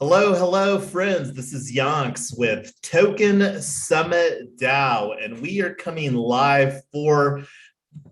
Hello, hello, friends. This is Yonks with TokenSummitDAO, and we are coming live for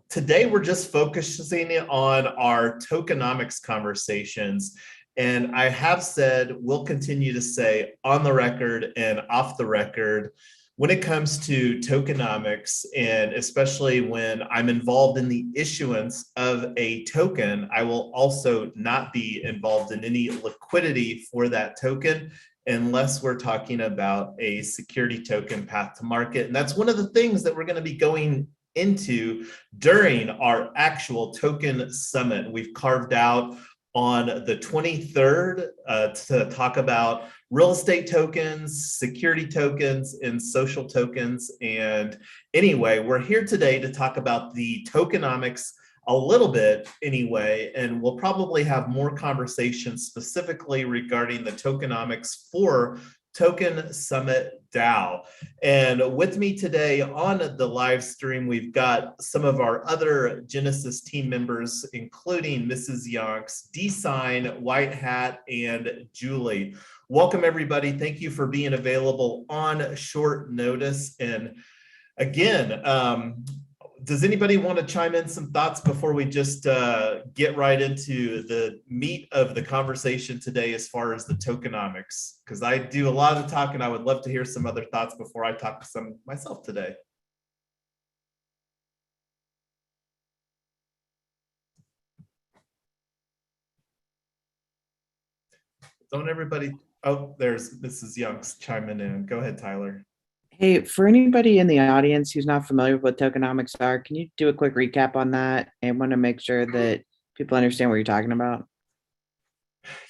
today. We're just focusing on our tokenomics conversations. And I have said, we'll continue to say on the record and off the record, when it comes to tokenomics, and especially when I'm involved in the issuance of a token, I will also not be involved in any liquidity for that token unless we're talking about a security token path to market. And that's one of the things that we're going to be going into during our actual token summit. We've carved out on the 23rd to talk about real estate tokens, security tokens, and social tokens. And anyway, we're here today to talk about the tokenomics a little bit anyway, and we'll probably have more conversations specifically regarding the tokenomics for TokenSummitDAO. And with me today on the live stream, we've got some of our other Genesis team members, including Mrs. Yonks, D-Sign, White Hat, and Julie. Welcome, everybody. Thank you for being available on short notice. And again, does anybody want to chime in some thoughts before we just get right into the meat of the conversation today as far as the tokenomics? Because I do a lot of the talking. I would love to hear some other thoughts before I talk to some myself today. Don't everybody, oh, there's Mrs. Young's chiming in. Go ahead, Tyler. Hey, for anybody in the audience who's not familiar with what tokenomics are, can you do a quick recap on that? And want to make sure that people understand what you're talking about.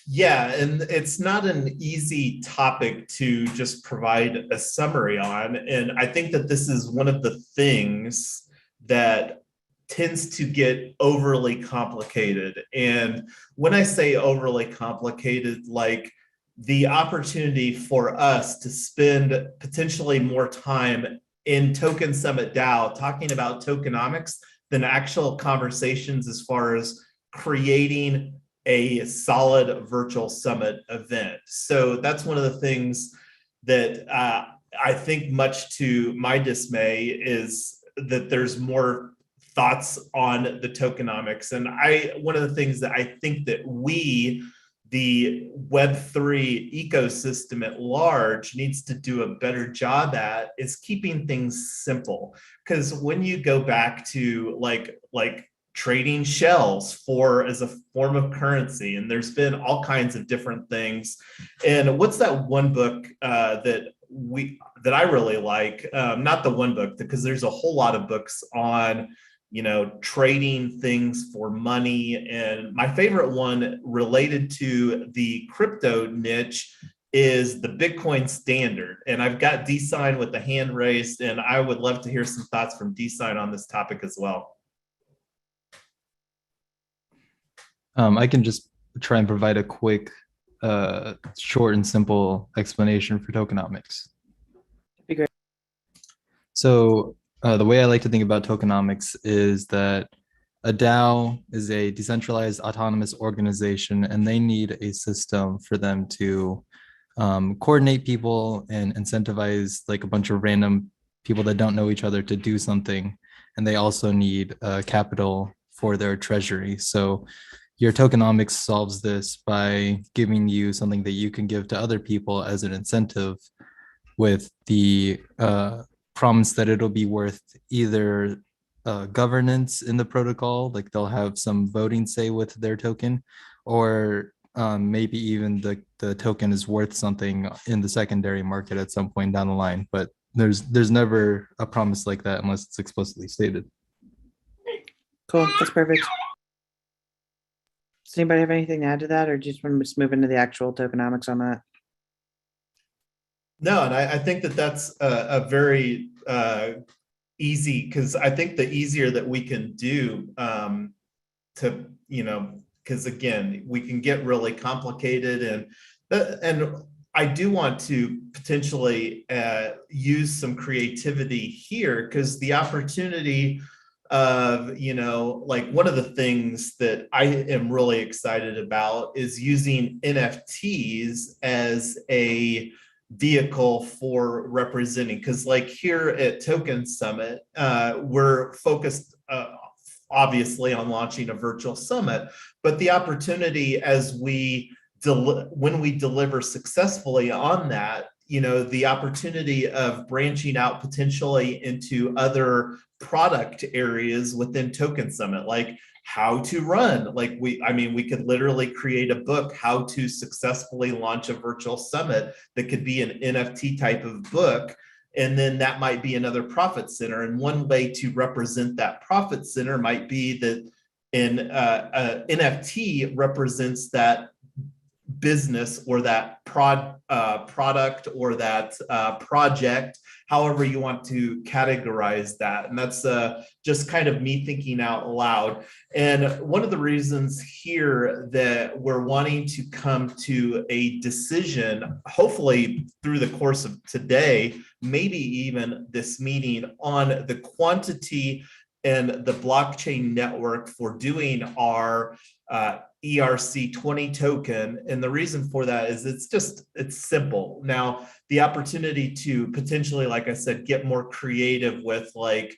Yeah, and it's not an easy topic to just provide a summary on. And I think that this is one of the things that tends to get overly complicated. And when I say overly complicated, like the opportunity for us to spend potentially more time in TokenSummitDAO talking about tokenomics than actual conversations as far as creating a solid virtual summit event. So that's one of the things that I think, much to my dismay, is that there's more thoughts on the tokenomics. And one of the things that I think that we, the Web3 ecosystem at large, needs to do a better job at is keeping things simple. Because when you go back to like trading shells as a form of currency, and there's been all kinds of different things. And what's that one book that I really like? Not the one book, because there's a whole lot of books on trading things for money. And my favorite one related to the crypto niche is the Bitcoin Standard. And I've got D-Sign with the hand raised, and I would love to hear some thoughts from D-Sign on this topic as well. I can just try and provide a quick, short and simple explanation for tokenomics. That'd be great. So the way I like to think about tokenomics is that a DAO is a decentralized autonomous organization, and they need a system for them to coordinate people and incentivize like a bunch of random people that don't know each other to do something. And they also need capital for their treasury. So your tokenomics solves this by giving you something that you can give to other people as an incentive, with the promise that it'll be worth either governance in the protocol, like they'll have some voting say with their token, or maybe even the token is worth something in the secondary market at some point down the line. But there's never a promise like that unless it's explicitly stated. Cool, that's perfect. Does anybody have anything to add to that, or just want to just move into the actual tokenomics on that? No, and I think that that's a very easy, because I think the easier that we can do to, because again, we can get really complicated, and I do want to potentially use some creativity here, because the opportunity of, like one of the things that I am really excited about is using NFTs as a vehicle for representing, because like here at Token Summit, we're focused obviously on launching a virtual summit, but the opportunity as when we deliver successfully on that, the opportunity of branching out potentially into other product areas within Token Summit, like how to run, like we could literally create a book, how to successfully launch a virtual summit, that could be an NFT type of book. And then that might be another profit center. And one way to represent that profit center might be that an NFT represents that business or that product or that project, however you want to categorize that. And that's just kind of me thinking out loud. And one of the reasons here that we're wanting to come to a decision, hopefully through the course of today, maybe even this meeting, on the quantity and the blockchain network for doing our ERC20 token. And the reason for that is it's simple. Now, the opportunity to potentially, like I said, get more creative with like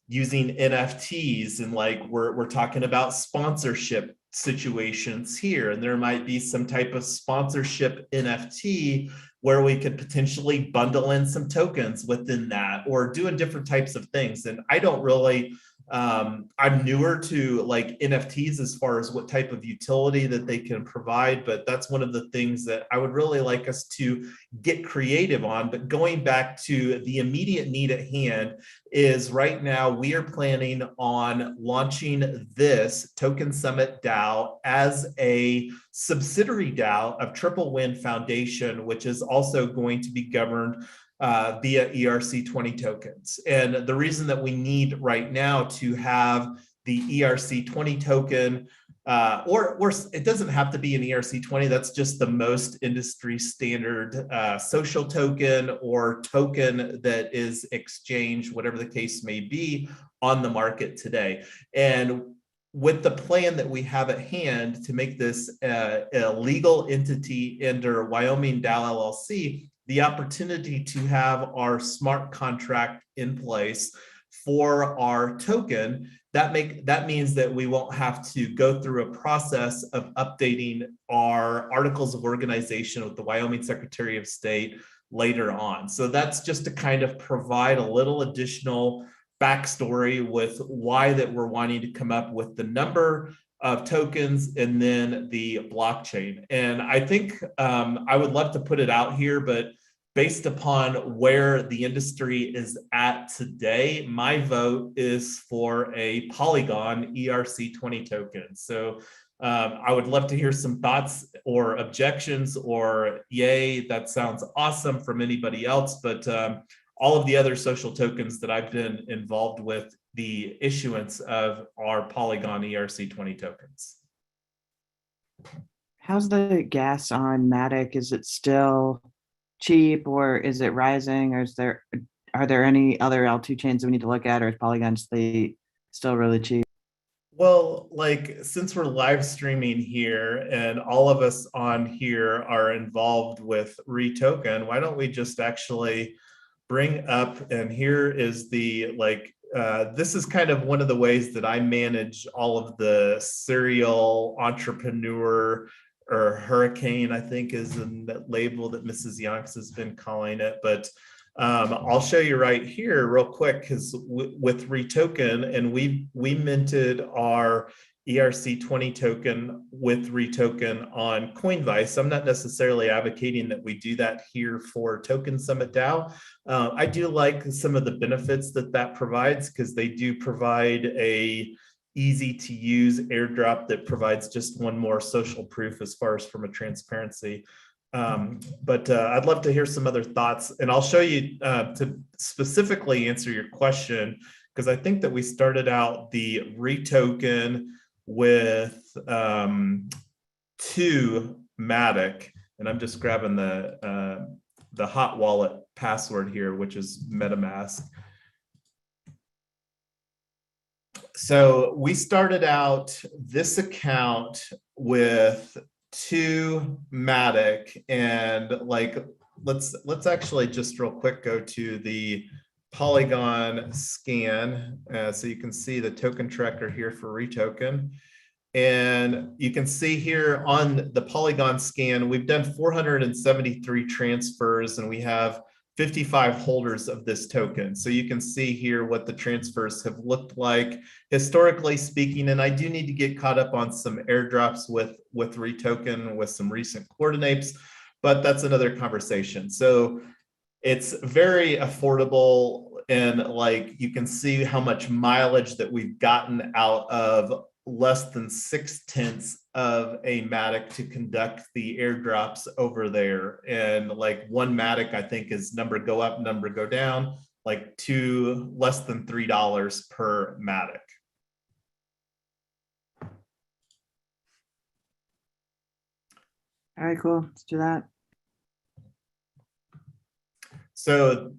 using NFTs, and like we're talking about sponsorship situations here, and there might be some type of sponsorship NFT where we could potentially bundle in some tokens within that, or doing different types of things. And I don't really, I'm newer to like NFTs as far as what type of utility that they can provide, but that's one of the things that I would really like us to get creative on. But going back to the immediate need at hand is right now we are planning on launching this TokenSummitDAO as a subsidiary DAO of Triple Win Foundation, which is also going to be governed via ERC20 tokens. And the reason that we need right now to have the ERC20 token, or it doesn't have to be an ERC20, that's just the most industry standard social token or token that is exchanged, whatever the case may be, on the market today. And with the plan that we have at hand to make this a legal entity under Wyoming DAO LLC, the opportunity to have our smart contract in place for our token, that means that we won't have to go through a process of updating our articles of organization with the Wyoming Secretary of State later on. So that's just to kind of provide a little additional backstory with why that we're wanting to come up with the number of tokens and then the blockchain. And I think I would love to put it out here, but based upon where the industry is at today, my vote is for a Polygon ERC20 token. So I would love to hear some thoughts or objections, or yay, that sounds awesome, from anybody else. But all of the other social tokens that I've been involved with, the issuance of our Polygon ERC20 tokens. How's the gas on Matic? Is it still cheap, or is it rising, or are there any other L2 chains that we need to look at, or is Polygon still really cheap? Well, like, since we're live streaming here and all of us on here are involved with Retoken, why don't we just actually bring up, and here is the, like, this is kind of one of the ways that I manage all of the serial entrepreneur, or hurricane, I think is the label that Mrs. Yonks has been calling it. But I'll show you right here real quick, because with Retoken, and we minted our ERC20 token with Retoken on Coinvice. I'm not necessarily advocating that we do that here for TokenSummitDAO. I do like some of the benefits that provides, because they do provide a easy to use airdrop that provides just one more social proof as far as from a transparency. But I'd love to hear some other thoughts, and I'll show you to specifically answer your question, because I think that we started out the Retoken with 2 Matic, and I'm just grabbing the hot wallet password here, which is MetaMask. So we started out this account with 2 Matic, and like let's actually just real quick go to the Polygon scan, so you can see the token tracker here for retoken. And you can see here on the Polygon scan, we've done 473 transfers, and we have 55 holders of this token. So you can see here what the transfers have looked like historically speaking. And I do need to get caught up on some airdrops with retoken with some recent coordinates, but that's another conversation. So it's very affordable, and like you can see how much mileage that we've gotten out of less than 6/10 of a Matic to conduct the airdrops over there. And like 1 Matic, I think, is number go up, number go down, like to less than $3 per Matic. All right, cool. Let's do that. So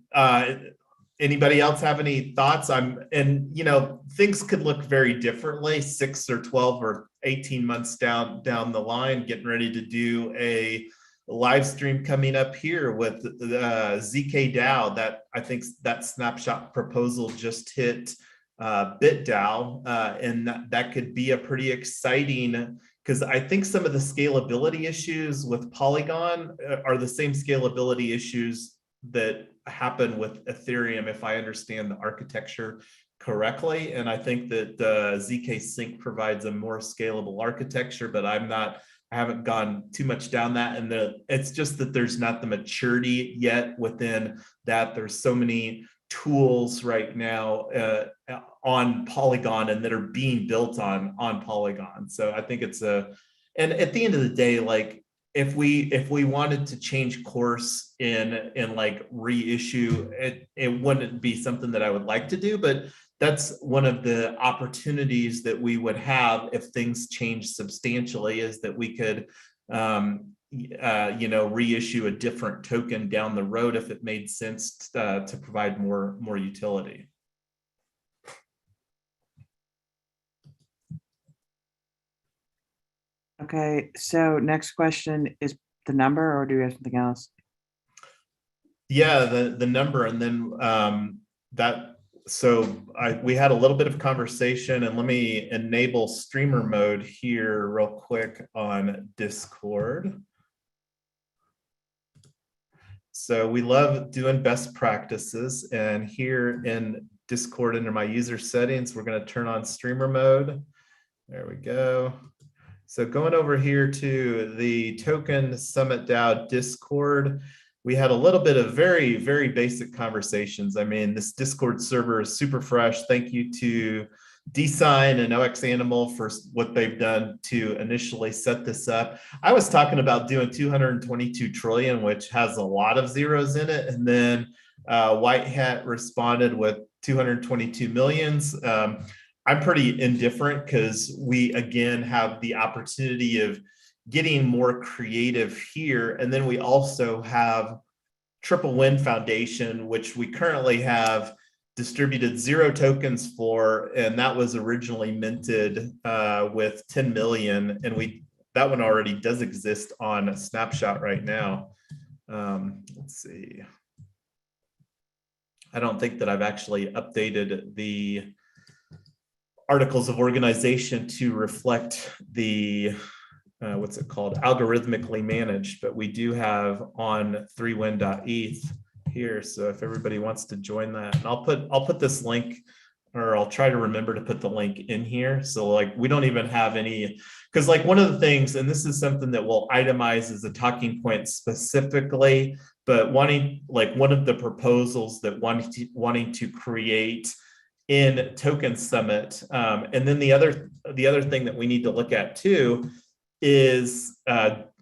anybody else have any thoughts? And you know, things could look very differently 6 or 12 or 18 months down the line, getting ready to do a live stream coming up here with ZK-DAO. That I think that snapshot proposal just hit BitDAO, and that could be a pretty exciting, because I think some of the scalability issues with Polygon are the same scalability issues that happen with Ethereum, if I understand the architecture correctly. And I think that ZK Sync provides a more scalable architecture, but I haven't gone too much down that. And it's just that there's not the maturity yet within that. There's so many tools right now on Polygon and that are being built on Polygon. So I think it's and at the end of the day, like, if we wanted to change course in like reissue, it wouldn't be something that I would like to do, but that's one of the opportunities that we would have if things change substantially, is that we could you know, reissue a different token down the road if it made sense to provide more utility. Okay, so next question is the number, or do we have something else? Yeah, the number, and then we had a little bit of conversation, and let me enable streamer mode here real quick on Discord. So we love doing best practices, and here in Discord under my user settings, we're going to turn on streamer mode. There we go. So going over here to the TokenSummitDAO Discord, we had a little bit of very, very basic conversations. I mean, this Discord server is super fresh. Thank you to DSign and OX Animal for what they've done to initially set this up. I was talking about doing 222 trillion, which has a lot of zeros in it. And then White Hat responded with 222 millions. I'm pretty indifferent because we, again, have the opportunity of getting more creative here. And then we also have Triple Win Foundation, which we currently have distributed 0 tokens for, and that was originally minted with 10 million. And that one already does exist on a snapshot right now. Let's see. I don't think that I've actually updated the articles of organization to reflect the what's it called, algorithmically managed, but we do have on 3win.eth here. So if everybody wants to join that, and I'll put this link, or I'll try to remember to put the link in here. So like, we don't even have any, because like one of the things, and this is something that we'll itemize as a talking point specifically, but one of the proposals that wanting to create in Token Summit. And then the other thing that we need to look at too is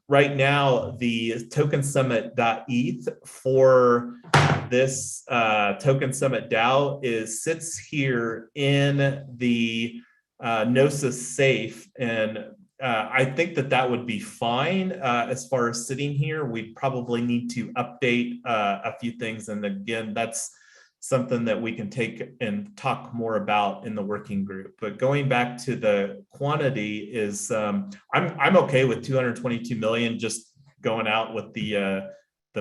right now the TokenSummitDAO for this TokenSummitDAO sits here in the Gnosis safe, and I think that would be fine as far as sitting here. We probably need to update a few things, and again, that's something that we can take and talk more about in the working group. But going back to the quantity is, I'm okay with 222 million just going out with the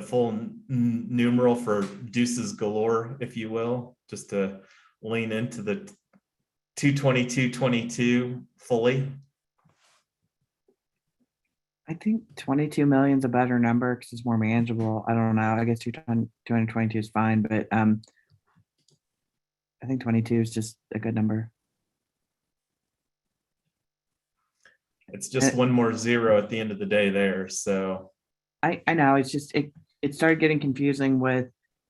full numeral for deuces galore, if you will, just to lean into the 222.22 fully. I think 22 million is a better number because it's more manageable. I don't know. I guess 222 is fine, but I think 22 is just a good number. It's just one more zero at the end of the day there. So I know it's just it started getting confusing with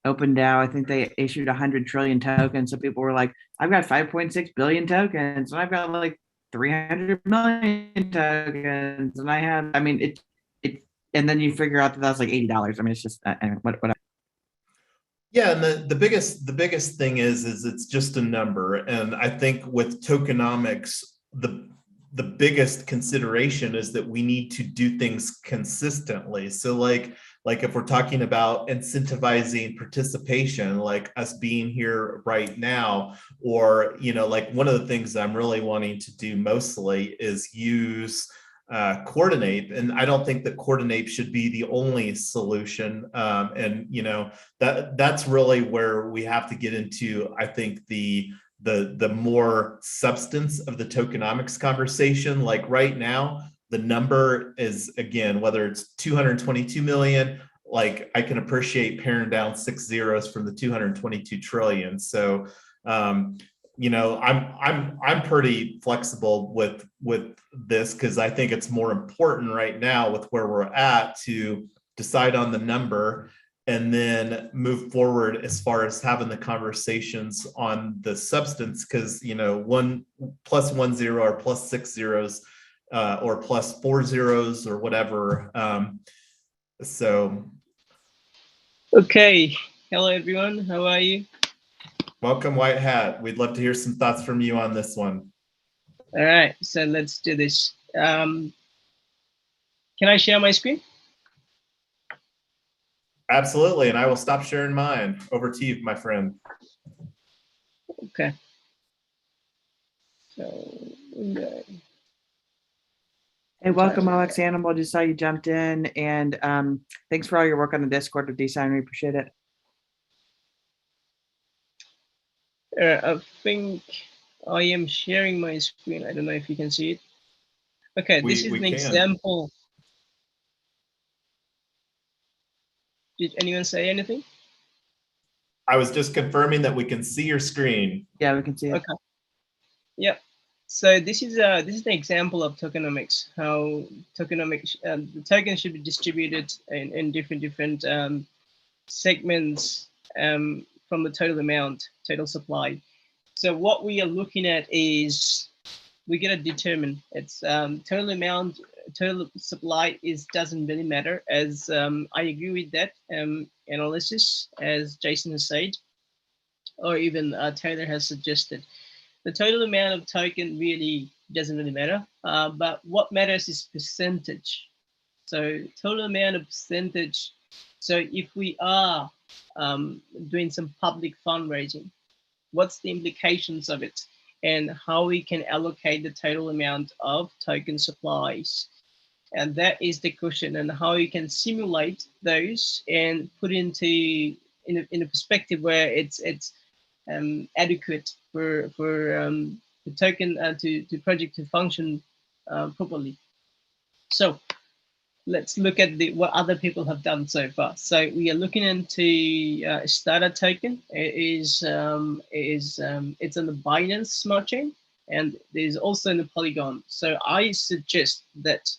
OpenDAO. I think they issued 100 trillion tokens. So people were like, I've got 5.6 billion tokens, and I've got like 300 million tokens, and I mean it, and then you figure out that that's like $80. I mean, it's just what. yeah, and the biggest thing is it's just a number, and I think with tokenomics, the biggest consideration is that we need to do things consistently. So like if we're talking about incentivizing participation, like us being here right now, or, you know, like one of the things I'm really wanting to do mostly is use Coordinate. And I don't think that Coordinate should be the only solution. And, you know, that's really where we have to get into, I think, the more substance of the tokenomics conversation. Like right now, the number is, again, whether it's 222 million, like I can appreciate paring down 6 zeros from the 222 trillion. So, you know, I'm pretty flexible with this, because I think it's more important right now with where we're at to decide on the number and then move forward as far as having the conversations on the substance. Because, you know, 1 + 1 0 or plus 6 zeros or plus 4 zeros or whatever. So. Okay. Hello, everyone. How are you? Welcome, White Hat. We'd love to hear some thoughts from you on this one. All right. So let's do this. Can I share my screen? Absolutely. And I will stop sharing mine. Over to you, my friend. Okay. So, okay. Hey, welcome, Alex Animal. Just saw you jumped in, and thanks for all your work on the Discord with Design. We appreciate it. I think I am sharing my screen. I don't know if you can see it. Okay, this is an example. Did anyone say anything? I was just confirming that we can see your screen. Yeah, we can see it. Okay. Yeah. So this is an example of tokenomics. How tokenomics, the tokens should be distributed in different segments from the total amount, total supply. So what we are looking at is we're gonna determine it's total amount, total supply doesn't really matter, as I agree with that analysis, as Jason has said, or even Taylor has suggested. The total amount of token really doesn't really matter, but what matters is percentage. So total amount of percentage. So if we are doing some public fundraising, what's the implications of it, and how we can allocate the total amount of token supplies? And that is the question, and how you can simulate those and put into in a perspective where it's adequate for the token to project to function properly. So let's look at what other people have done so far. So we are looking into starter token. It's on the Binance Smart Chain, and there's also in the Polygon. So I suggest that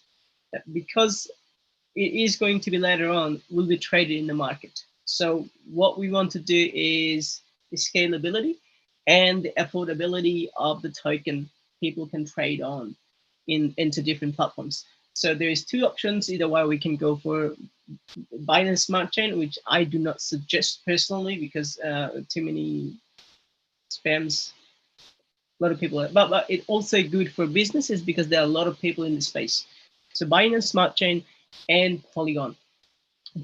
because it is going to be later on, will be traded in the market. So what we want to do is the scalability and the affordability of the token people can trade on into different platforms. So there is 2 options. Either way, we can go for Binance Smart Chain, which I do not suggest personally because too many spams. A lot of people, but it's also good for businesses because there are a lot of people in the space. So Binance Smart Chain and Polygon.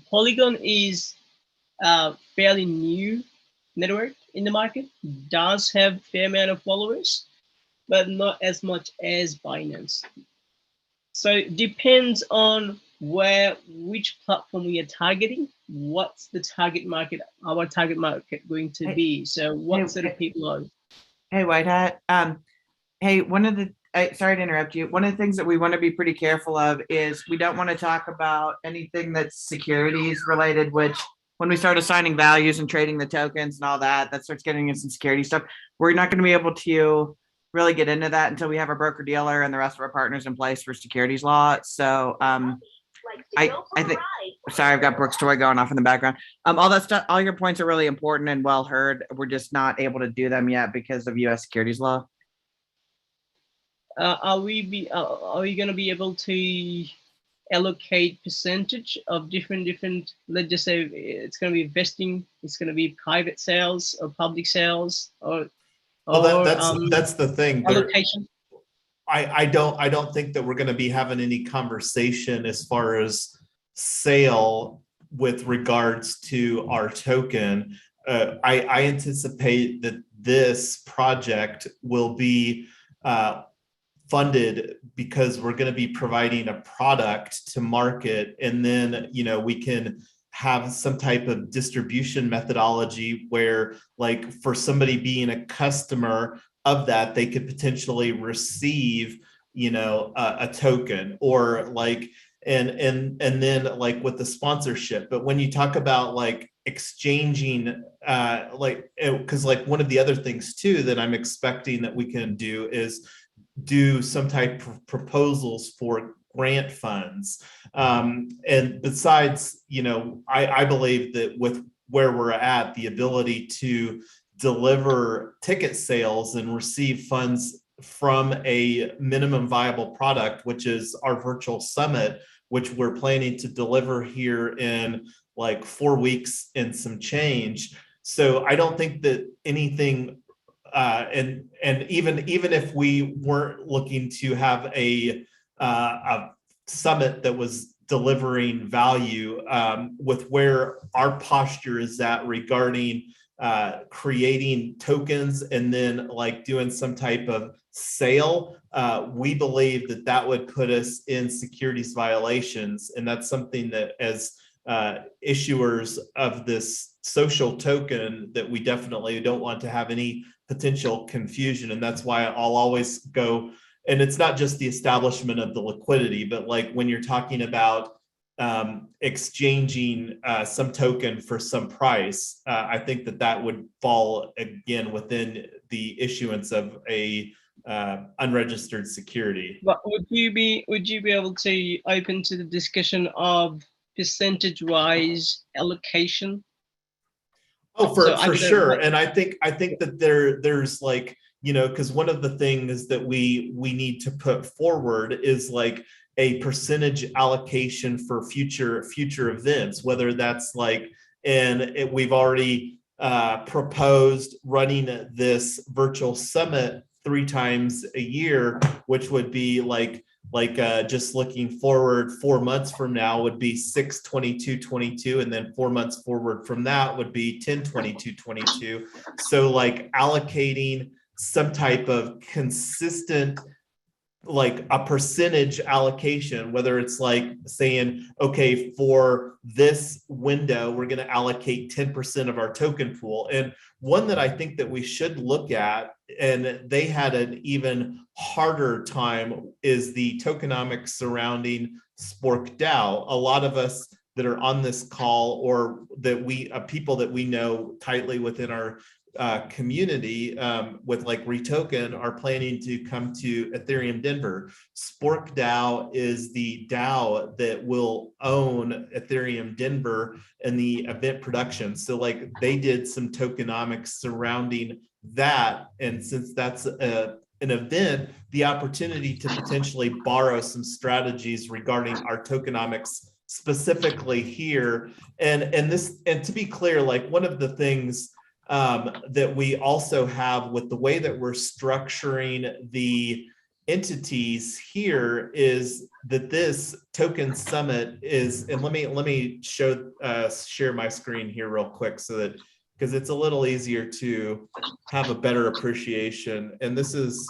Polygon is a fairly new network. in the market, does have a fair amount of followers, but not as much as Binance. So it depends on which platform we are targeting. What's the target market, our target market going to be? So what sort of people are? Hey, White Hat. Hey, sorry to interrupt you. One of the things that we want to be pretty careful of is we don't want to talk about anything that's securities related, which when we start assigning values and trading the tokens and all that, that starts getting into some security stuff. We're not going to be able to really get into that until we have our broker dealer and the rest of our partners in place for securities law. So I think, sorry, I've got Brooks Toy going off in the background. All that stuff, all your points are really important and well heard. We're just not able to do them yet because of US securities law. Are we going to be able to allocate percentage of different, let's just say it's going to be vesting, it's going to be private sales or public sales, or that's the thing. Allocation. I don't think that we're going to be having any conversation as far as sale with regards to our token. I anticipate that this project will be funded because we're going to be providing a product to market, and then we can have some type of distribution methodology where, like, for somebody being a customer of that, they could potentially receive a token, or like and then like with the sponsorship. But when you talk about like exchanging because like one of the other things too that I'm expecting that we can do is do some type of proposals for grant funds. And besides, I believe that with where we're at, the ability to deliver ticket sales and receive funds from a minimum viable product, which is our virtual summit, which we're planning to deliver here in like 4 weeks and some change. So I don't think that anything and even if we weren't looking to have a summit that was delivering value, with where our posture is at regarding creating tokens and then like doing some type of sale, we believe that that would put us in securities violations, and that's something that as issuers of this social token that we definitely don't want to have any potential confusion. And that's why I'll always go, and it's not just the establishment of the liquidity, but like when you're talking about exchanging some token for some price, I think that that would fall again within the issuance of a unregistered security. But would you be able to open to the discussion of percentage-wise allocation? Oh, for sure. And I think that there's like, because one of the things that we need to put forward is like a percentage allocation for future events, whether that's like, and we've already proposed running this virtual summit 3 times a year, which would be like just looking forward 4 months from now would be 6/22/22, and then 4 months forward from that would be 10/22/22. So like allocating some type of consistent, like a percentage allocation, whether it's like saying, okay, for this window, we're going to allocate 10% of our token pool. And one that I think that we should look at, and they had an even harder time, is the tokenomics surrounding Spork DAO. A lot of us that are on this call, or that we people that we know tightly within our community with like Retoken, are planning to come to Ethereum Denver. Spork DAO is the DAO that will own Ethereum Denver and the event production. So like they did some tokenomics surrounding that, and since that's an event, the opportunity to potentially borrow some strategies regarding our tokenomics specifically here. And to be clear, like one of the things that we also have with the way that we're structuring the entities here is that this token summit is, and let me share my screen here real quick so that because it's a little easier to have a better appreciation. And this is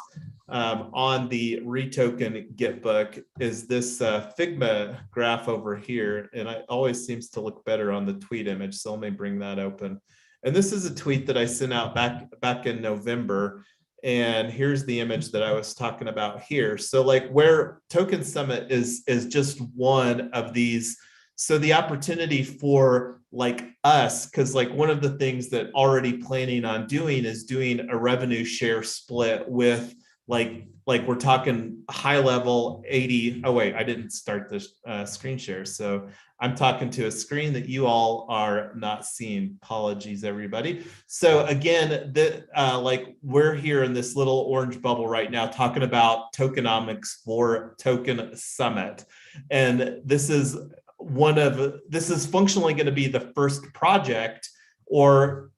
on the retoken Gitbook, is this Figma graph over here. And it always seems to look better on the tweet image. So let me bring that open. And this is a tweet that I sent out back in November. And here's the image that I was talking about here. So like where Token Summit is just one of these. So the opportunity for like us, because like one of the things that already planning on doing is doing a revenue share split with like we're talking high level 80. Oh wait, I didn't start this screen share. So I'm talking to a screen that you all are not seeing. Apologies, everybody. So again, like we're here in this little orange bubble right now talking about tokenomics for Token Summit. And this is functionally going to be the first project or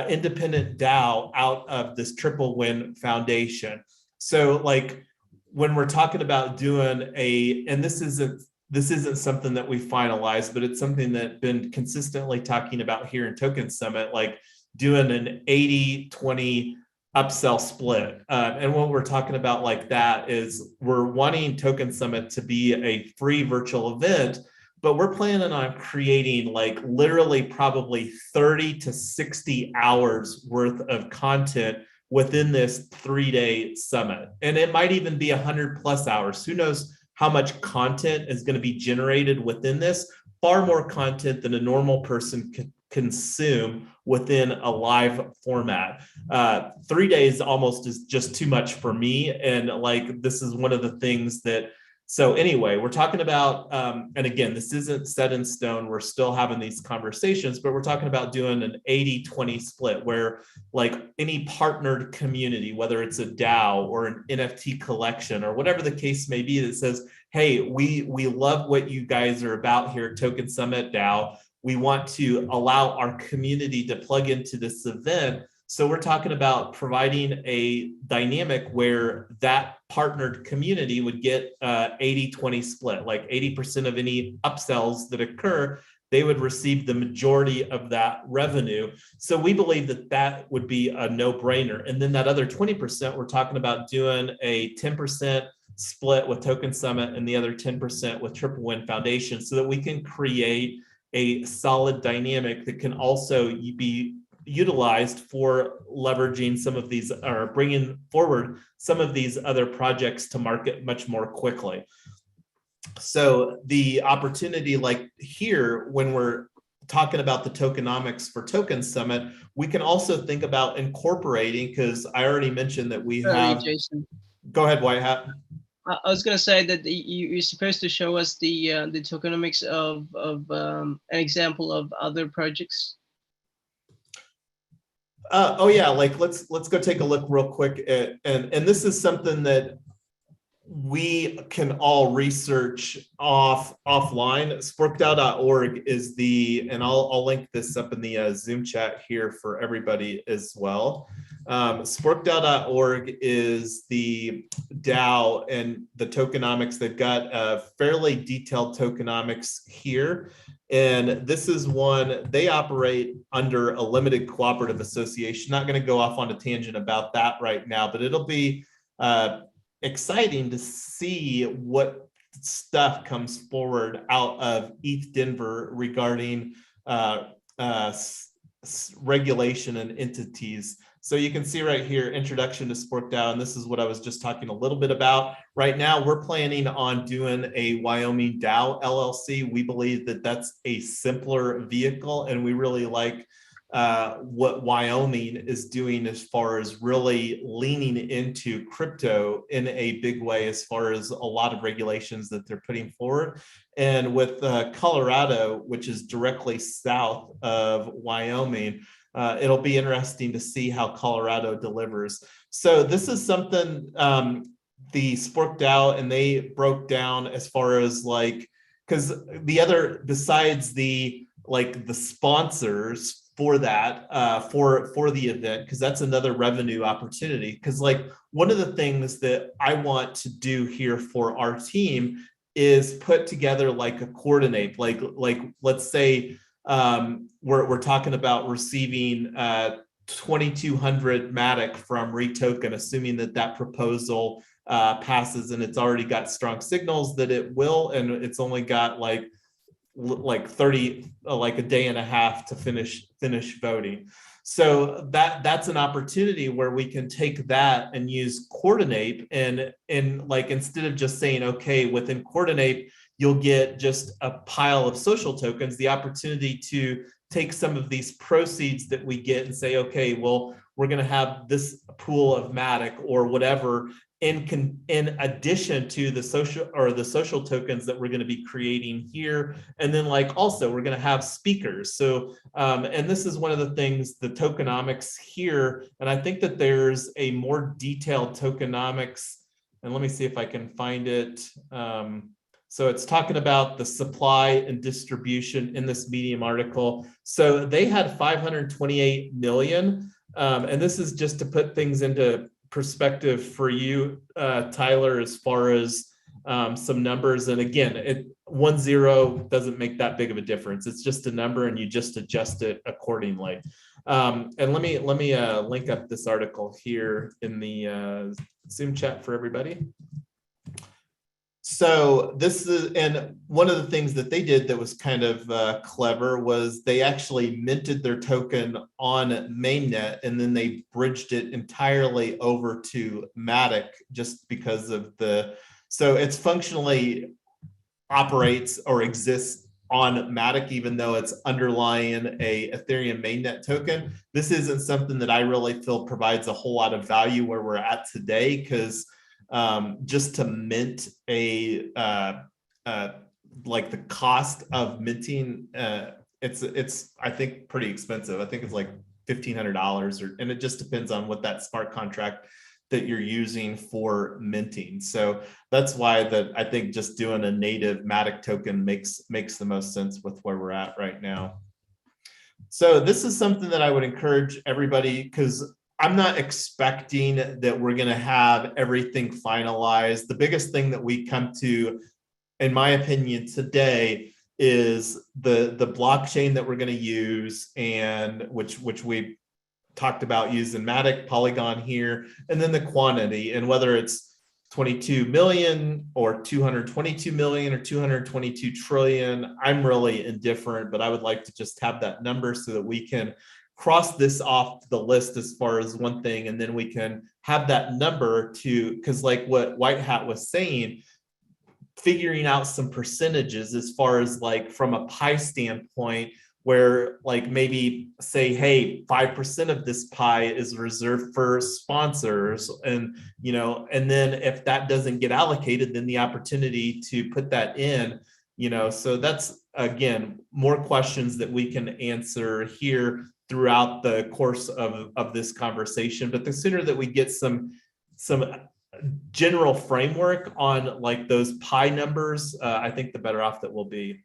independent DAO out of this Triple Win Foundation. So like when we're talking about doing and this isn't something that we finalized, but it's something that been consistently talking about here in Token Summit, like doing an 80-20 upsell split. And what we're talking about like that is we're wanting Token Summit to be a free virtual event, but we're planning on creating like literally probably 30 to 60 hours worth of content within this 3-day summit. And it might even be 100+ hours. Who knows how much content is going to be generated within this? Far more content than a normal person could consume within a live format. 3 days almost is just too much for me. And like, this is one of the things that, so anyway, we're talking about, and again, this isn't set in stone. We're still having these conversations, but we're talking about doing an 80-20 split where like any partnered community, whether it's a DAO or an NFT collection or whatever the case may be, that says, hey, we love what you guys are about here at TokenSummitDAO. We want to allow our community to plug into this event. So we're talking about providing a dynamic where that partnered community would get 80-20 split, like 80% of any upsells that occur, they would receive the majority of that revenue. So we believe that that would be a no-brainer. And then that other 20%, we're talking about doing a 10% split with Token Summit and the other 10% with Triple Win Foundation, so that we can create a solid dynamic that can also be utilized for leveraging some of these or bringing forward some of these other projects to market much more quickly. So the opportunity like here, when we're talking about the tokenomics for Token Summit, we can also think about incorporating, because I already mentioned that we have, Jason. Go ahead, White Hat. I was going to say that you're supposed to show us the tokenomics of an example of other projects. Oh yeah, like let's go take a look real quick at, and this is something that we can all research offline. Sporkdao.org is the, and I'll link this up in the Zoom chat here for everybody as well. Sporkdao.org is the DAO and the tokenomics. They've got a fairly detailed tokenomics here. And this is one, they operate under a limited cooperative association. Not going to go off on a tangent about that right now, but it'll be exciting to see what stuff comes forward out of ETH Denver regarding regulation and entities. So you can see right here, introduction to SporkDAO, and this is what I was just talking a little bit about. Right now, we're planning on doing a Wyoming DAO LLC. We believe that that's a simpler vehicle, and we really like what Wyoming is doing as far as really leaning into crypto in a big way, as far as a lot of regulations that they're putting forward. And with Colorado, which is directly south of Wyoming, it'll be interesting to see how Colorado delivers. So this is something the SporkDAO, and they broke down as far as like, because the other, besides the like the sponsors for that, for the event, because that's another revenue opportunity. Because like one of the things that I want to do here for our team is put together like a coordinate, like let's say we're talking about receiving 2,200 Matic from Retoken, assuming that that proposal passes, and it's already got strong signals that it will, and it's only got like 30, like a day and a half to finish voting. So that's an opportunity where we can take that and use Coordinate, and like, instead of just saying, okay, within Coordinate you'll get just a pile of social tokens, the opportunity to take some of these proceeds that we get and say, okay, well, we're going to have this pool of Matic or whatever in addition to the social tokens that we're going to be creating here. And then, like, also we're going to have speakers. So and this is one of the things, the tokenomics here, and I think that there's a more detailed tokenomics, and let me see if I can find it. So it's talking about the supply and distribution in this Medium article. So they had 528 million. And this is just to put things into perspective for you, Tyler, as far as some numbers. And again, 1-0 doesn't make that big of a difference. It's just a number, and you just adjust it accordingly. And let me link up this article here in the Zoom chat for everybody. So this is, and one of the things that they did that was kind of clever was they actually minted their token on mainnet, and then they bridged it entirely over to Matic just because of so it's functionally operates or exists on Matic, even though it's underlying a Ethereum mainnet token. This isn't something that I really feel provides a whole lot of value where we're at today, because just to mint like the cost of minting, it's I think pretty expensive. I think it's like $1,500, and it just depends on what that smart contract that you're using for minting. So that's why I think just doing a native Matic token makes the most sense with where we're at right now. So this is something that I would encourage everybody, because I'm not expecting that we're going to have everything finalized. The biggest thing that we come to, in my opinion, today is the blockchain that we're going to use, and which we talked about using Matic, Polygon here, and then the quantity, and whether it's 22 million or 222 million or 222 trillion, I'm really indifferent, but I would like to just have that number so that we can cross this off the list as far as one thing, and then we can have that number to, because like what White Hat was saying, figuring out some percentages as far as like from a pie standpoint, where like maybe say, hey, 5% of this pie is reserved for sponsors, and and then if that doesn't get allocated, then the opportunity to put that in, so that's, again, more questions that we can answer here throughout the course of this conversation. But the sooner that we get some general framework on like those pie numbers, I think the better off that we'll be.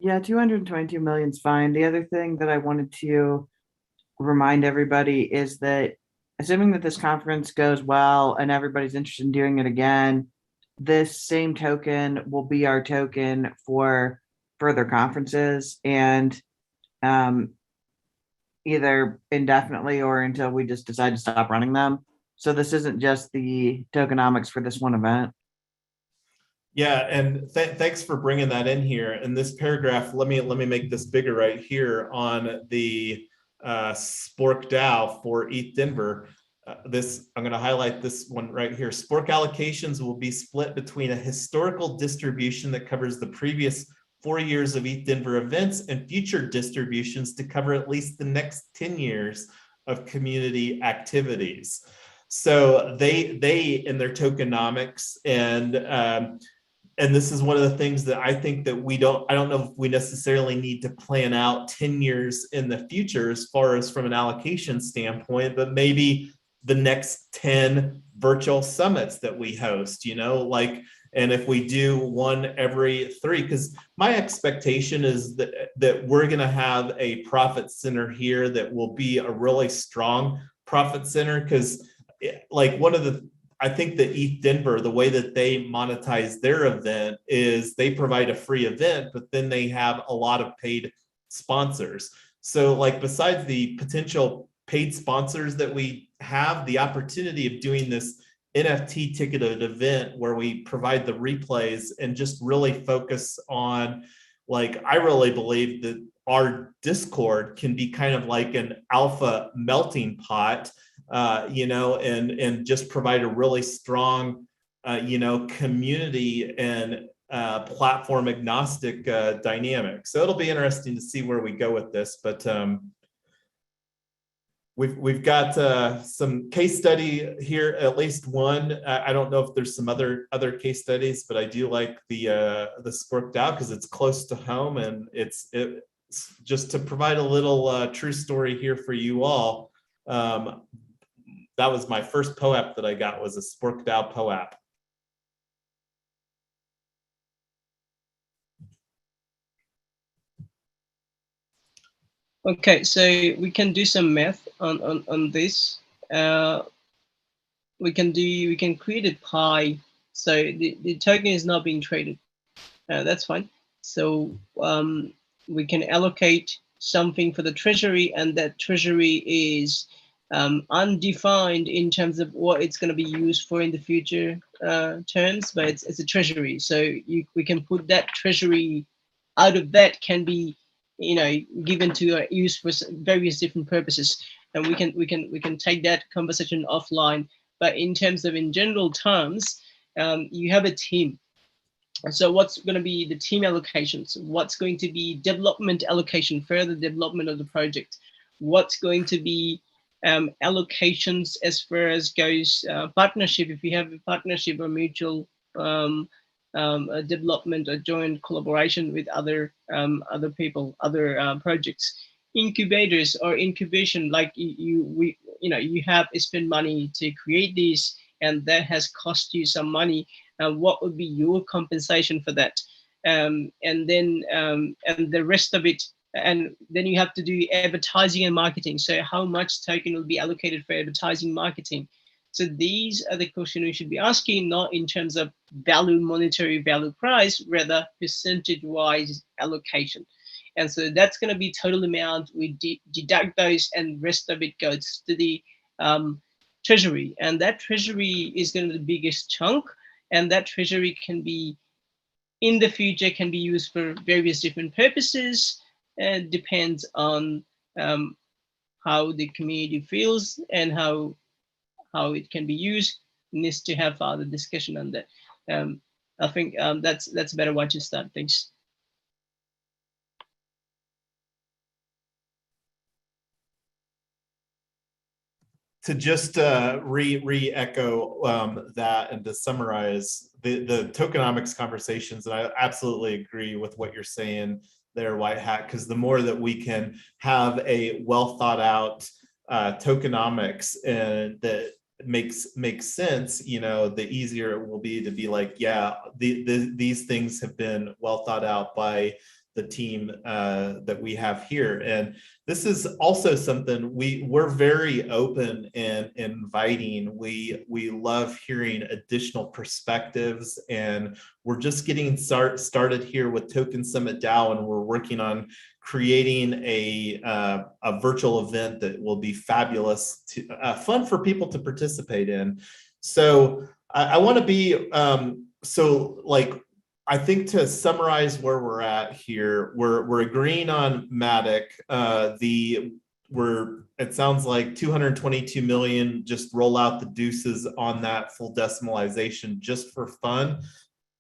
Yeah, 222 million is fine. The other thing that I wanted to remind everybody is that, assuming that this conference goes well and everybody's interested in doing it again, this same token will be our token for further conferences, and either indefinitely or until we just decide to stop running them. So this isn't just the tokenomics for this one event. Yeah, and thanks for bringing that in here. In this paragraph, let me make this bigger right here on the Spork DAO for ETH Denver. I'm going to highlight this one right here. Spork allocations will be split between a historical distribution that covers the previous 4 years of ETH Denver events and future distributions to cover at least the next 10 years of community activities. So they in their tokenomics, and this is one of the things that I think that I don't know if we necessarily need to plan out 10 years in the future as far as from an allocation standpoint, but maybe the next 10 virtual summits that we host, and if we do one every 3, because my expectation is that we're going to have a profit center here that will be a really strong profit center, because like I think that ETH Denver, the way that they monetize their event is they provide a free event, but then they have a lot of paid sponsors. So like besides the potential paid sponsors that we have, the opportunity of doing this NFT ticketed event where we provide the replays and just really focus on, like, I really believe that our Discord can be kind of like an alpha melting pot, and just provide a really strong, community and platform agnostic dynamic. So it'll be interesting to see where we go with this, but we've got some case study here, at least one. I don't know if there's some other case studies, but I do like the Spork DAO because it's close to home, and it's just to provide a little true story here for you all. That was my first POAP that I got, was a Spork DAO POAP. Okay, so we can do some math on this. We can create a pie. So the token is not being traded. That's fine. So we can allocate something for the treasury, and that treasury is undefined in terms of what it's going to be used for in the future terms, but it's a treasury. So we can put that treasury out of that can be, given to use for various different purposes, and we can take that conversation offline. But in terms of, in general terms, you have a team. So what's going to be the team allocations? What's going to be development allocation, further development of the project? What's going to be allocations as far as goes partnership, if you have a partnership or mutual development or joint collaboration with other people, other projects, incubators or incubation, like you have spent money to create these, and that has cost you some money. What would be your compensation for that? And then the rest of it, and then you have to do advertising and marketing. So how much token will be allocated for advertising, marketing? So these are the questions we should be asking, not in terms of value, monetary value, price, rather percentage-wise allocation. And so that's going to be total amount. We deduct those, and rest of it goes to the treasury. And that treasury is going to be the biggest chunk. And that treasury can be, in the future, can be used for various different purposes. And depends on how the community feels and how it can be used. Needs to have further discussion on that. I think that's a better way to start things. To just re-echo that, and to summarize the tokenomics conversations, and I absolutely agree with what you're saying there, White Hat, because the more that we can have a well thought out tokenomics and that makes sense, the easier it will be to be like, yeah, these things have been well thought out by the team that we have here. And this is also something we're very open and inviting. We love hearing additional perspectives, and we're just getting started here with TokenSummitDAO, and we're working on creating a virtual event that will be fabulous, fun for people to participate in. So I want to be I think, to summarize where we're at here, we're agreeing on Matic. It sounds like 222 million, just roll out the deuces on that full decimalization just for fun,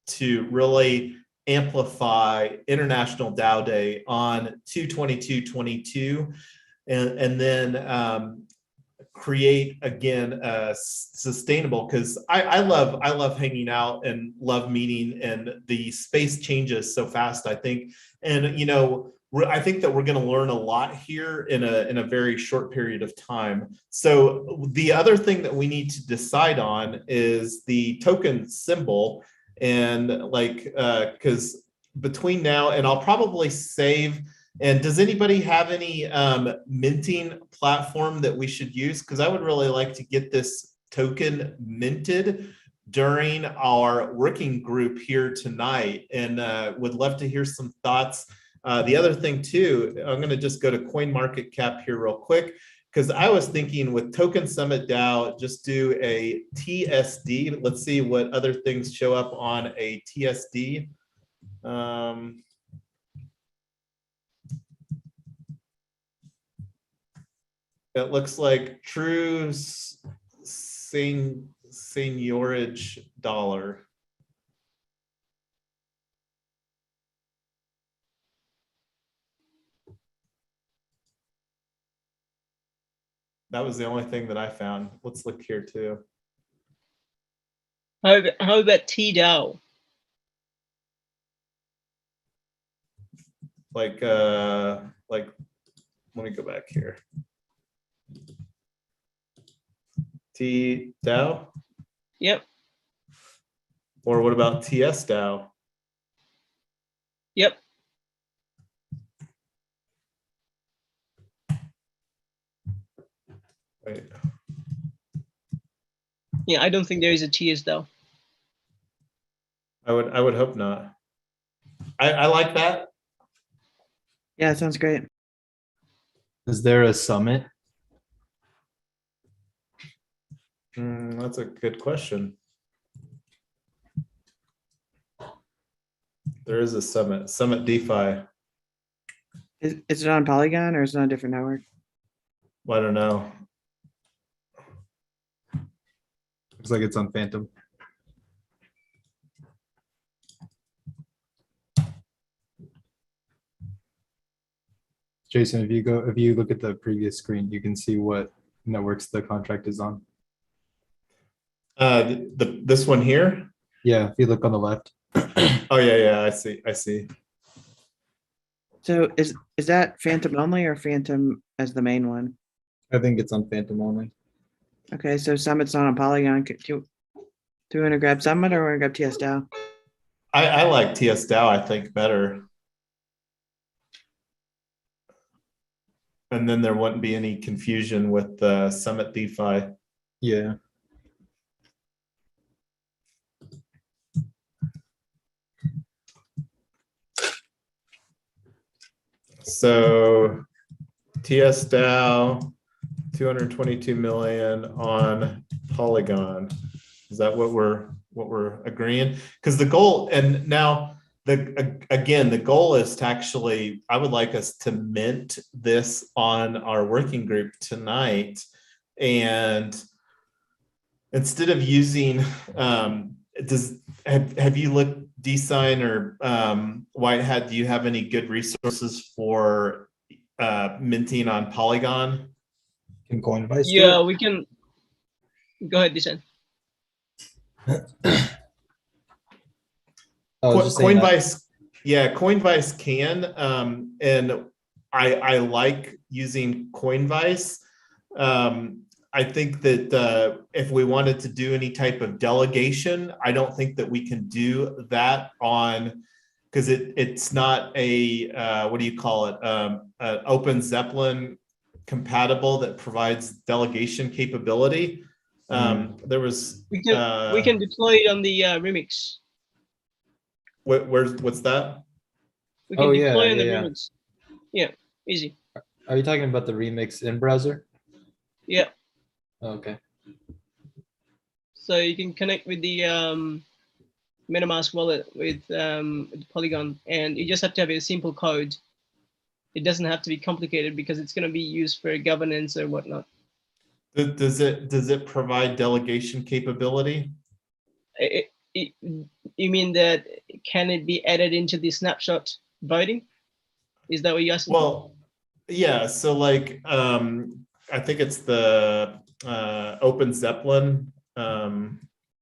to really amplify International DAO Day on 2/22/22, and then create again sustainable, because I love hanging out and love meeting, and the space changes so fast, I think. And I think that we're going to learn a lot here in a very short period of time. So the other thing that we need to decide on is the token symbol, and because between now and I'll probably save. And does anybody have any minting platform that we should use? Because I would really like to get this token minted during our working group here tonight, and would love to hear some thoughts. The other thing too, I'm going to just go to CoinMarketCap here real quick, because I was thinking with TokenSummitDAO, just do a TSD. Let's see what other things show up on a TSD. It looks like true seigniorage dollar. That was the only thing that I found. Let's look here too. How about TDAO? Like, let me go back here. TDAO? Yep. Or what about TSDAO? Yep. Wait. Yeah, I don't think there is a TS though. I would hope not. I like that. Yeah, sounds great. Is there a summit? That's a good question. There is a Summit DeFi. Is it on Polygon or is it on a different network? I don't know. Looks like it's on Phantom. Jason, if you look at the previous screen, you can see what networks the contract is on. This one here. Yeah, if you look on the left. Oh yeah, I see. So is that Phantom only or Phantom as the main one? I think it's on Phantom only. Okay, so Summit's not on Polygon. Do we want to grab Summit or want to grab TSDAO? I like TSDAO, I think, better. And then there wouldn't be any confusion with the Summit DeFi. Yeah. So TSDAO, 222 million on Polygon. Is that what we're agreeing? Because the goal, and now the goal is to actually, I would like us to mint this on our working group tonight, and instead of using, have you looked, DSign or White Hat, do you have any good resources for minting on Polygon? Can Coinbase do Yeah, it? we can. Go ahead, Desan. Coinbase, yeah, Coinbase can, and I like using Coinbase. I think that if we wanted to do any type of delegation, I don't think that we can do that on, because it's not a what do you call it, an Open Zeppelin compatible that provides delegation capability. There was We can deploy it on the remix. what's that? We can Oh, deploy yeah, on the yeah. remix. Yeah, easy. Are you talking about the remix in browser? Yeah. Okay. So you can connect with the MetaMask wallet with Polygon, and you just have to have a simple code. It doesn't have to be complicated because it's going to be used for governance or whatnot. Does it provide delegation capability? You mean that can it be added into the snapshot voting? Is that what you're asking? Well, yeah. So like, I think it's the Open Zeppelin.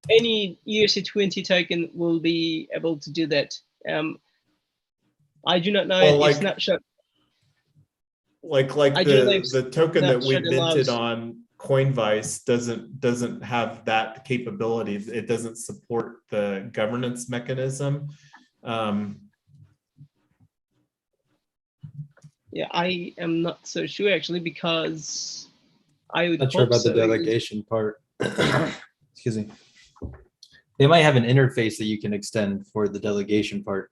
Any ERC20 token will be able to do that. I do not know Well, if like, snapshot. Like the token that we minted on Coinbase doesn't have that capability. It doesn't support the governance mechanism. Yeah, I am not so sure actually, because I would Not sure hope about the so. delegation part. excuse me, they might have an interface that you can extend for the delegation part.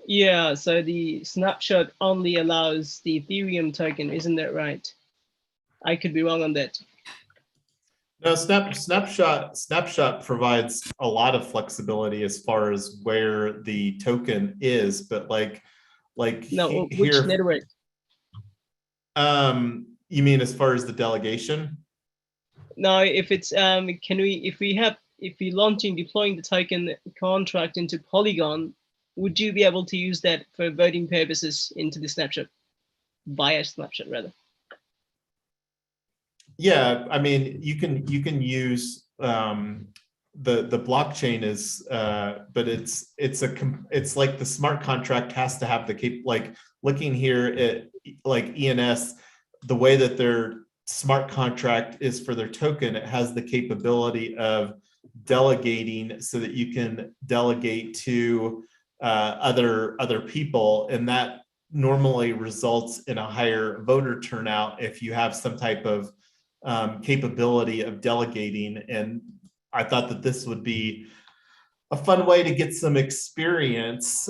Yeah, so the snapshot only allows the Ethereum token, isn't that right? I could be wrong on that. No, snapshot provides a lot of flexibility as far as where the token is, but like No, which here, network? you mean as far as the delegation? No, if it's if we're launching deploying the token contract into Polygon, would you be able to use that for voting purposes into the snapshot, via snapshot rather? Yeah, I mean, you can use the blockchain is but it's like the smart contract has to have the like looking here at like ENS, the way that their smart contract is for their token, it has the capability of delegating so that you can delegate to other people, and that normally results in a higher voter turnout if you have some type of capability of delegating. And I thought that this would be a fun way to get some experience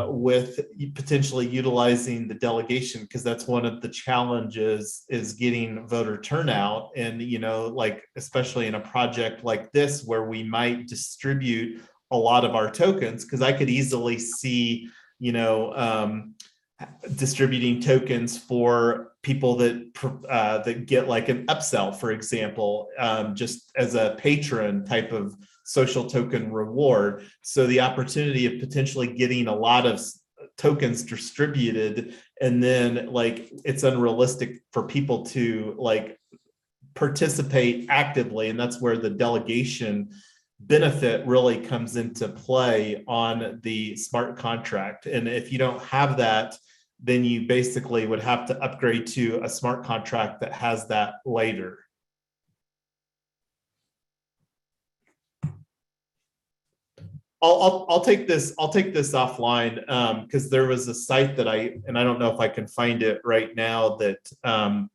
with potentially utilizing the delegation, because that's one of the challenges is getting voter turnout. And, you know, like, especially in a project like this, where we might distribute a lot of our tokens, because I could easily see, you know, distributing tokens for people that get like an upsell, for example, just as a patron type of social token reward. So the opportunity of potentially getting a lot of tokens distributed, and then like it's unrealistic for people to like participate actively, and that's where the delegation benefit really comes into play on the smart contract. And if you don't have that, then you basically would have to upgrade to a smart contract that has that later. I'll take this offline, because there was a site that I don't know if I can find it right now, that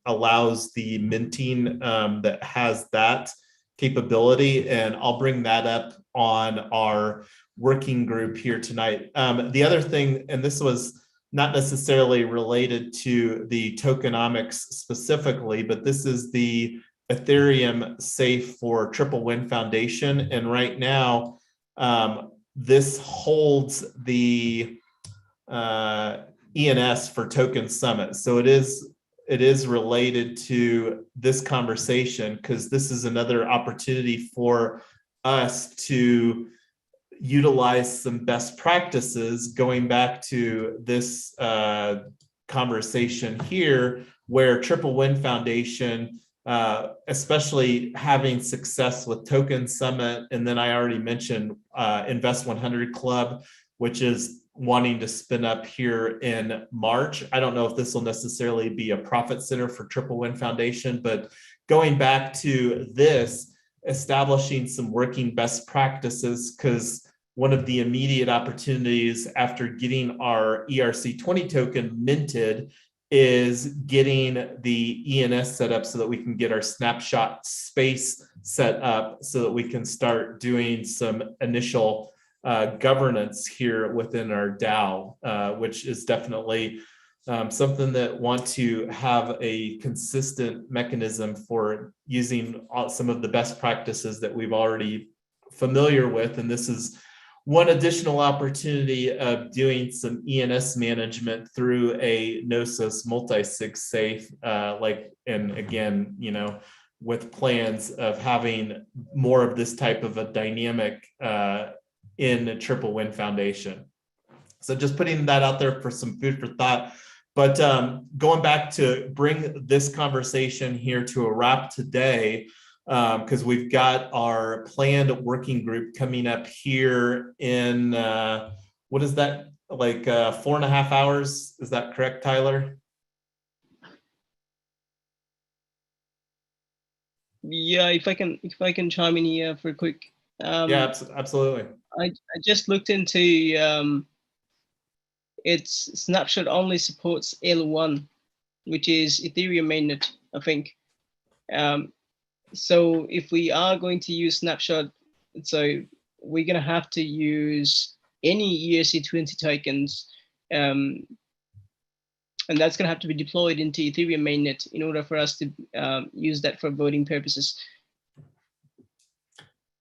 allows the minting, that has that capability, and I'll bring that up on our working group here tonight. The other thing, and this was not necessarily related to the tokenomics specifically, but this is the Ethereum safe for Triple Win Foundation. And right now, this holds the ENS for Token Summit. So it is related to this conversation, because this is another opportunity for us to utilize some best practices, going back to this conversation here, where Triple Win Foundation, especially having success with Token Summit, and then I already mentioned Invest 100 Club, which is wanting to spin up here in March. I don't know if this will necessarily be a profit center for Triple Win Foundation, but going back to this, establishing some working best practices, because one of the immediate opportunities after getting our ERC20 token minted is getting the ENS set up so that we can get our snapshot space set up, so that we can start doing some initial governance here within our DAO, which is definitely something that want to have a consistent mechanism for using some of the best practices that we've already familiar with. And this is one additional opportunity of doing some ENS management through a Gnosis multi-sig safe, and again, you know, with plans of having more of this type of a dynamic in Triple Win Foundation. So just putting that out there for some food for thought. But going back to bring this conversation here to a wrap today, because we've got our planned working group coming up here in, what is that, like 4.5 hours? Is that correct, Tyler? Yeah, if I can chime in here for a quick. Yeah, absolutely. I just looked into its snapshot only supports L1, which is Ethereum mainnet I think. So if we are going to use snapshot, so we're going to have to use any ERC20 tokens, and that's going to have to be deployed into Ethereum mainnet in order for us to use that for voting purposes.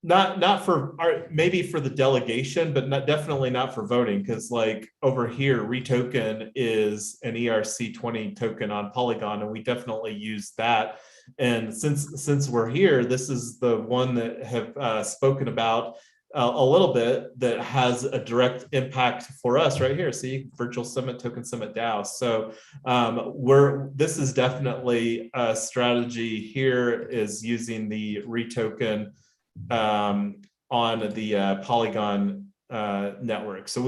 Not for maybe for the delegation, but definitely not for voting, because like over here, Retoken is an ERC20 token on Polygon, and we definitely use that. And since we're here, this is the one that have spoken about a little bit that has a direct impact for us right here. See, Virtual Summit, TokenSummitDAO. So this is definitely a strategy here, is using the Retoken on the Polygon network. So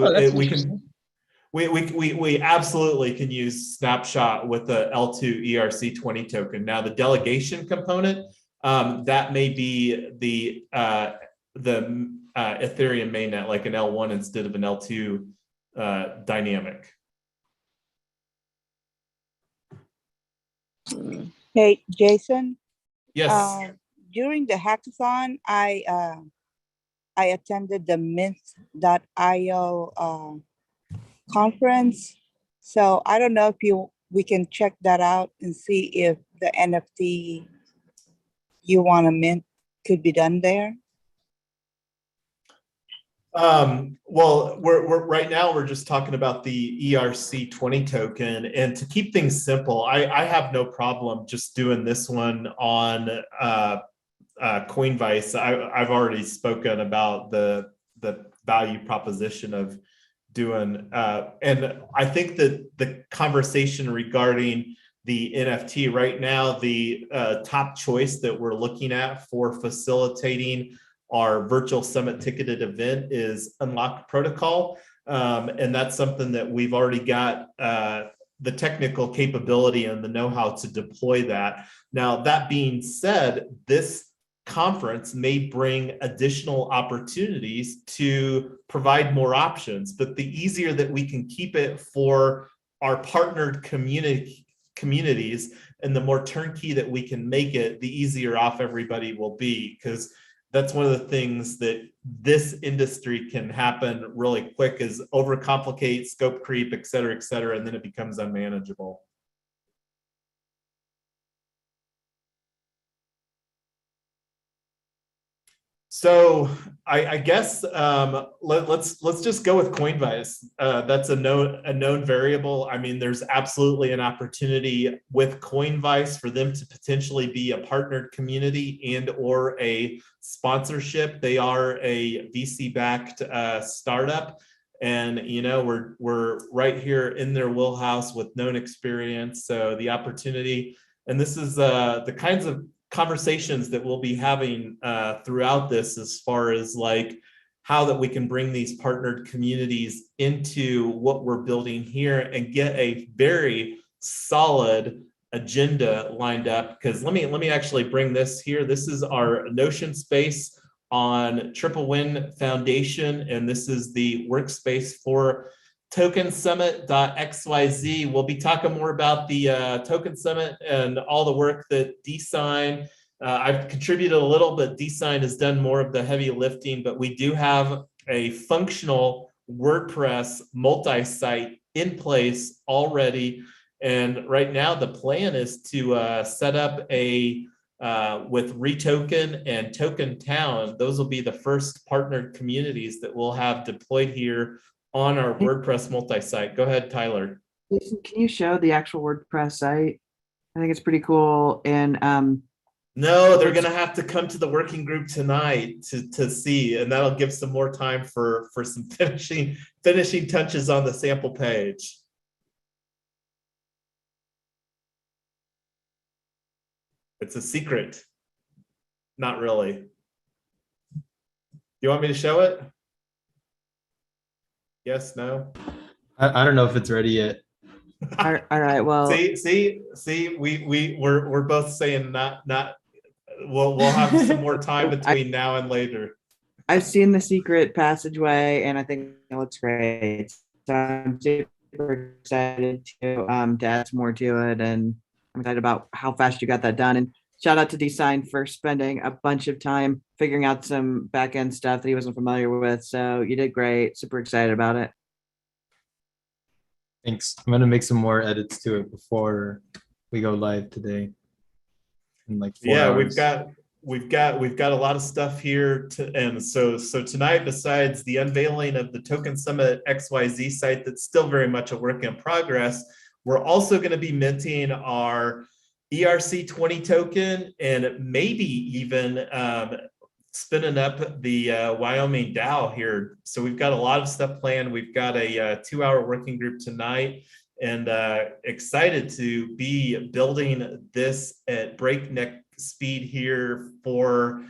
we absolutely can use snapshot with the L2 ERC20 token. Now the delegation component, that may be the Ethereum mainnet, like an L1 instead of an L2 dynamic. Hey, Jason. Yes. During the hackathon, I attended the Mint.io conference. So I don't know if we can check that out and see if the NFT you want to mint could be done there. Well, we're right now we're just talking about the ERC20 token, and to keep things simple, I have no problem just doing this one on Coinvice. I've already spoken about the value proposition of doing, and I think that the conversation regarding the NFT right now, the top choice that we're looking at for facilitating our virtual summit ticketed event is Unlocked Protocol. And that's something that we've already got the technical capability and the know-how to deploy that. Now, that being said, this conference may bring additional opportunities to provide more options, but the easier that we can keep it for our partnered communities and the more turnkey that we can make it, the easier off everybody will be, because that's one of the things that this industry can happen really quick, is overcomplicate, scope creep, et cetera, and then it becomes unmanageable. So I guess let's just go with Coinvice. That's a known variable. I mean, there's absolutely an opportunity with Coinvice for them to potentially be a partnered community and or a sponsorship. They are a VC-backed startup, and you know we're right here in their wheelhouse with known experience. So the opportunity, and this is the kinds of conversations that we'll be having throughout this, as far as like how that we can bring these partnered communities into what we're building here and get a very solid agenda lined up. Because let me actually bring this here. This is our Notion space on Triple Win Foundation, and this is the workspace for TokenSummit.xyz. We'll be talking more about the Token Summit and all the work that DSign. I've contributed a little, but DSign has done more of the heavy lifting. But we do have a functional WordPress multi-site in place already. And right now the plan is to set up a with Retoken and Token Town. Those will be the first partnered communities that we'll have deployed here on our WordPress multi-site. Go ahead, Tyler. Jason, can you show the actual WordPress site? I think it's pretty cool. And no, they're gonna have to come to the working group tonight to see, and that'll give some more time for some finishing touches on the sample page. It's a secret. Not really. You want me to show it? Yes, no? I don't know if it's ready yet. all right, well, see, we're both saying not. We'll have some more time between now and later. I've seen the secret passageway, and I think it looks great. So I'm super excited to add some more to it, and I'm excited about how fast you got that done. And shout out to Design for spending a bunch of time figuring out some back end stuff that he wasn't familiar with. So you did great. Super excited about it. Thanks. I'm gonna make some more edits to it before we go live today. In like 4 Yeah, hours. we've got a lot of stuff here and so tonight, besides the unveiling of the Token Summit XYZ site that's still very much a work in progress, we're also going to be minting our ERC20 token and maybe even spinning up the Wyoming DAO here. So we've got a lot of stuff planned. We've got a 2-hour working group tonight, and excited to be building this at breakneck speed here for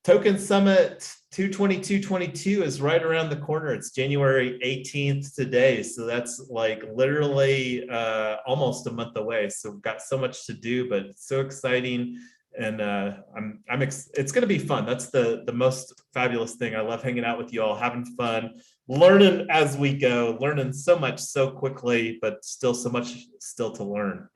Token Summit 2022 is right around the corner. It's January 18th today. So that's like literally almost a month away. So we've got so much to do, but it's so exciting. And it's going to be fun. That's the most fabulous thing. I love hanging out with you all, having fun, learning as we go, learning so much so quickly, but still so much still to learn.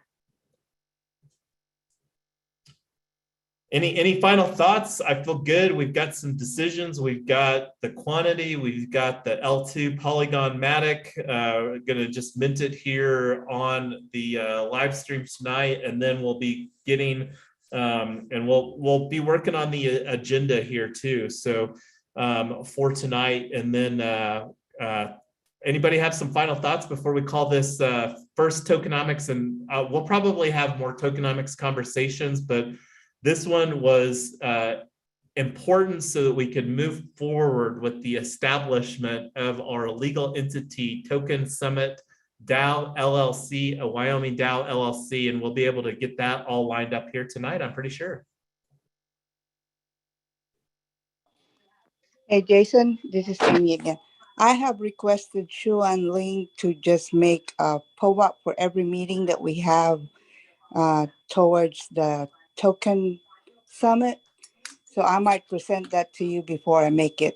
Any final thoughts? I feel good. We've got some decisions. We've got the quantity. We've got the L2 Polygon Matic. We're going to just mint it here on the live stream tonight, and then we'll be getting and we'll be working on the agenda here too. So for tonight, and then anybody have some final thoughts before we call this first tokenomics? And we'll probably have more tokenomics conversations, but this one was important so that we could move forward with the establishment of our legal entity, TokenSummitDAO LLC, a Wyoming DAO LLC, and we'll be able to get that all lined up here tonight, I'm pretty sure. Hey, Jason, this is Amy again. I have requested Shu and Ling to just make a POAP for every meeting that we have towards the token summit. So I might present that to you before I make it,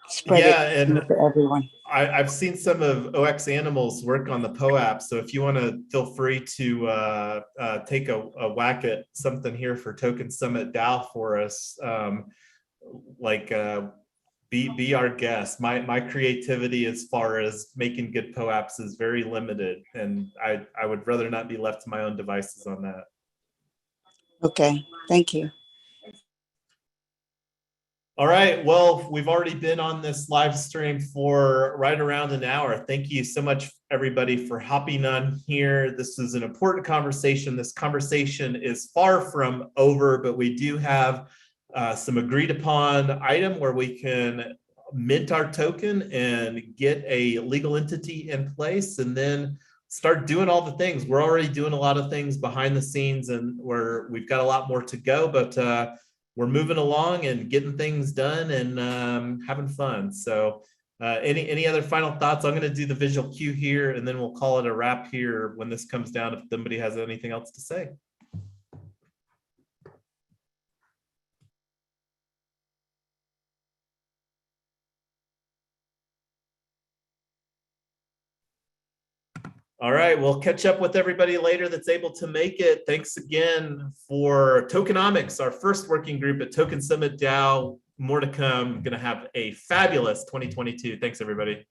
spread Yeah, it and to everyone. I've seen some of OX Animals work on the POAP, so if you want to feel free to take a whack at something here for Token Summit DAO for us, be our guest. My creativity as far as making good POAPs is very limited, and I would rather not be left to my own devices on that. Okay, thank you. All right, well, we've already been on this live stream for right around an hour. Thank you so much, everybody, for hopping on here. This is an important conversation. This conversation is far from over, but we do have some agreed upon item where we can mint our token and get a legal entity in place, and then start doing all the things. We're already doing a lot of things behind the scenes, and we've got a lot more to go, but we're moving along and getting things done and having fun. So any other final thoughts? I'm going to do the visual cue here, and then we'll call it a wrap here when this comes down, if somebody has anything else to say. All right, we'll catch up with everybody later that's able to make it. Thanks again for Tokenomics, our first working group at Token Summit DAO. More to come. Going to have a fabulous 2022. Thanks, everybody.